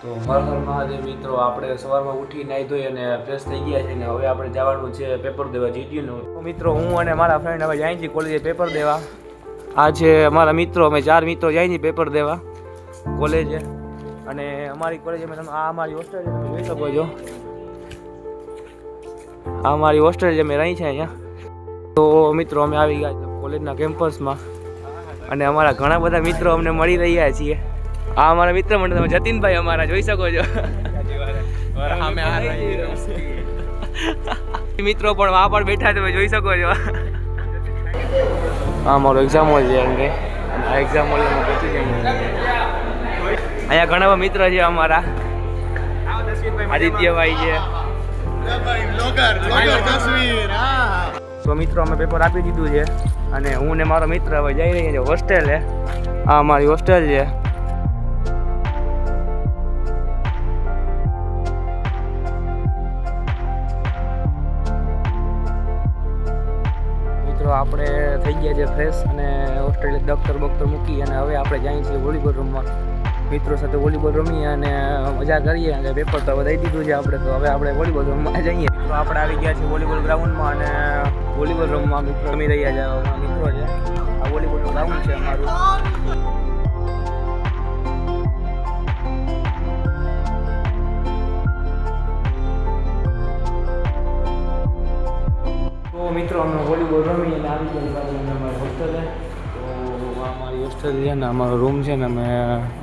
તો હર હર મહાદેવ મિત્રો, આપણે સવારમાં ઉઠી નાહી ધોઈ અને ફ્રેશ થઈ ગયા છે ને હવે આપણે જવાનું છે પેપર દેવા જીટીયુનું. તો મિત્રો હું અને મારા ફ્રેન્ડ હવે જાય છે કોલેજે પેપર દેવા. આ છે અમારા મિત્રો, અમે 4 મિત્રો જાય છે પેપર દેવા કોલેજે. અને અમારી કોલેજ તમે આ અમારી હોસ્ટેલ છે, તમે જોઈ શકો છો. આ અમારી હોસ્ટેલ જે અમે રહી છે અહીંયા. તો મિત્રો અમે આવી ગયા છે કોલેજના કેમ્પસમાં અને અમારા ઘણા બધા મિત્રો અમને મળી રહ્યા છીએ. આ અમારા મિત્ર મંડળ તમે જતીનભાઈ અમારા જોઈ શકો છો. મિત્રો પણ આ પણ બેઠા તમે જોઈ શકો છો. આ મારો એક્ઝામ હોલ છે અને આ એક્ઝામ હોલમાં પહોંચી જાય. અહીંયા ઘણા બધા મિત્ર છે અમારા. આદિત્યભાઈ છે. તો મિત્રો અમે પેપર આપી દીધું છે અને હું ને મારો મિત્ર હવે જઈ રહ્યા છે હોસ્ટેલે. આ અમારી હોસ્ટેલ છે. આપણે થઈ ગયા છે ફ્રેશ અને હોસ્ટેલે દફતર મૂકી અને હવે આપણે જઈએ છીએ વોલીબોલ રમવા. મિત્રો સાથે વોલીબોલ રમીએ અને મજા કરીએ અને પેપર તો દઈ દીધું છે આપણે. તો હવે આપણે વોલીબોલ રમવા જઈએ. તો આપણે આવી ગયા છીએ વોલીબોલ ગ્રાઉન્ડમાં અને વોલીબોલ રમવા મિત્રો રમી રહ્યા છે. મિત્રો છે આ વોલીબોલનું ગ્રાઉન્ડ છે અમારું. તો મિત્રો અમે વોલીબોલ રમી અને આવી ગયા અમારી હોસ્ટેલે. તો આ અમારી હોસ્ટેલ છે ને અમારો રૂમ છે ને અમે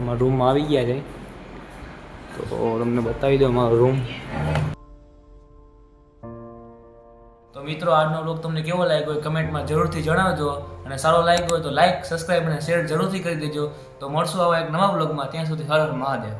અમારા રૂમમાં આવી ગયા છે. તો તમને બતાવી દો અમારો રૂમ. તો મિત્રો આજનો વ્લોગ તમને કેવો લાગ્યો હોય કમેન્ટમાં જરૂરથી જણાવજો અને સારો લાગ્યો હોય તો લાઈક, સબસ્ક્રાઈબ અને શેર જરૂરથી કરી દેજો. તો મળશું આવા એક નવા વ્લોગમાં. ત્યાં સુધી હર હર મહાદેવ.